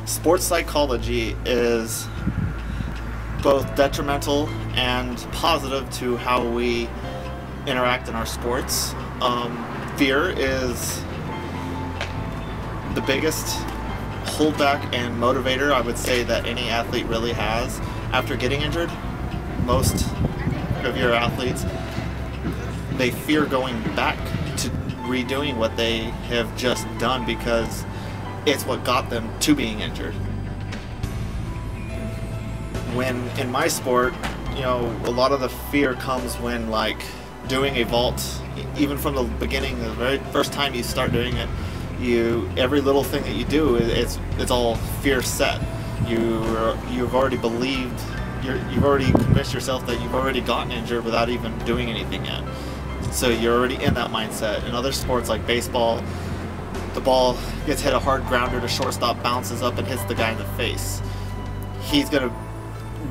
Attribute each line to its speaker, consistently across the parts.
Speaker 1: Sports psychology is both detrimental and positive to how we interact in our sports. Fear is the biggest holdback and motivator I would say that any athlete really has after getting injured. Most of your athletes, they fear going back to redoing what they have just done because it's what got them to being injured. When in my sport, you know, a lot of the fear comes when like doing a vault, even from the beginning, the very first time you start doing it, every little thing that you do, it's all fear set. You've already believed, you've already convinced yourself that you've already gotten injured without even doing anything yet. So you're already in that mindset. In other sports like baseball, the ball gets hit a hard grounder to shortstop, bounces up and hits the guy in the face. He's going to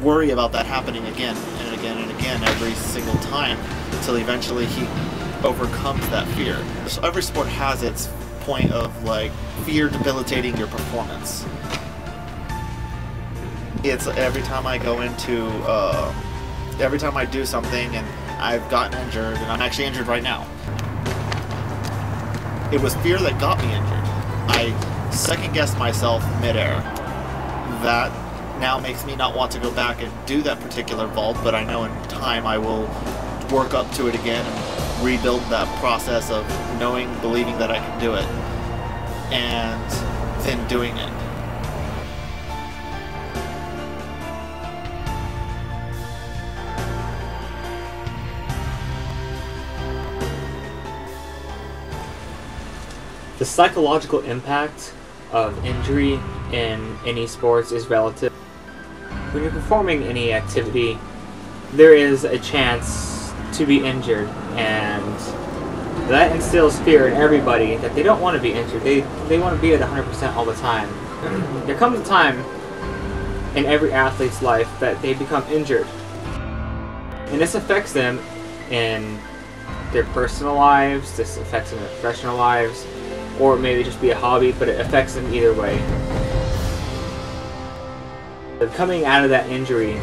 Speaker 1: worry about that happening again and again and again every single time until eventually he overcomes that fear. So every sport has its point of like fear debilitating your performance. It's every time I go into, every time I do something and I've gotten injured, and I'm actually injured right now. It was fear that got me injured. I second-guessed myself midair. That now makes me not want to go back and do that particular vault, but I know in time I will work up to it again and rebuild that process of knowing, believing that I can do it, and then doing it.
Speaker 2: The psychological impact of injury in any sports is relative. When you're performing any activity, there is a chance to be injured, and that instills fear in everybody that they don't want to be injured. They want to be at 100% all the time. There comes a time in every athlete's life that they become injured, and this affects them in their personal lives, this affects them in their professional lives, or maybe just be a hobby, but it affects them either way. Coming out of that injury,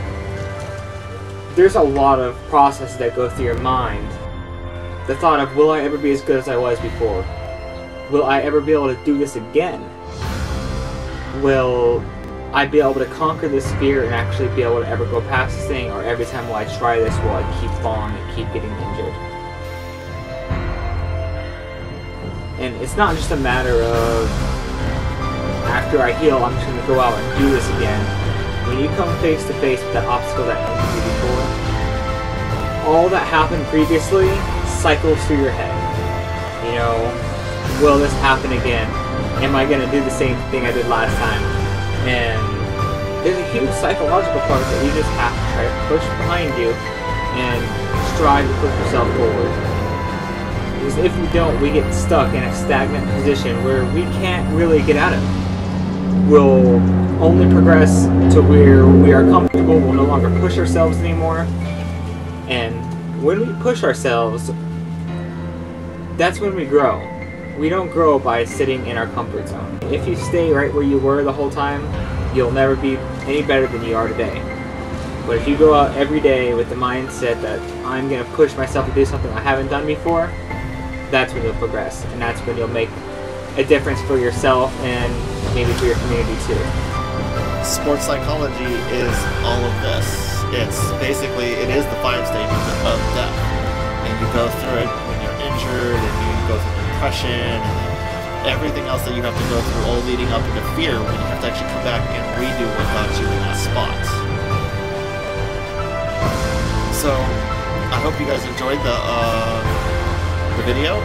Speaker 2: there's a lot of processes that go through your mind. The thought of, will I ever be as good as I was before? Will I ever be able to do this again? Will I be able to conquer this fear and actually be able to ever go past this thing? Or every time will I try this, will I keep falling and keep getting injured? And it's not just a matter of, after I heal, I'm just going to go out and do this again. When you come face to face with that obstacle that happened to you before, all that happened previously cycles through your head. You know, will this happen again? Am I going to do the same thing I did last time? And there's a huge psychological part that you just have to try to push behind you and strive to push yourself forward. Because if we don't, we get stuck in a stagnant position where we can't really get out of it. We'll only progress to where we are comfortable, we'll no longer push ourselves anymore. And when we push ourselves, that's when we grow. We don't grow by sitting in our comfort zone. If you stay right where you were the whole time, you'll never be any better than you are today. But if you go out every day with the mindset that I'm going to push myself to do something I haven't done before, that's when you'll progress, and that's when you'll make a difference for yourself and maybe for your community too.
Speaker 1: Sports psychology is all of this. It's basically, it is the 5 stages of death. And you go through it when you're injured, and you go through depression, and everything else that you have to go through, all leading up into fear, when you have to actually come back and redo what got you in that spot. So, I hope you guys enjoyed the video.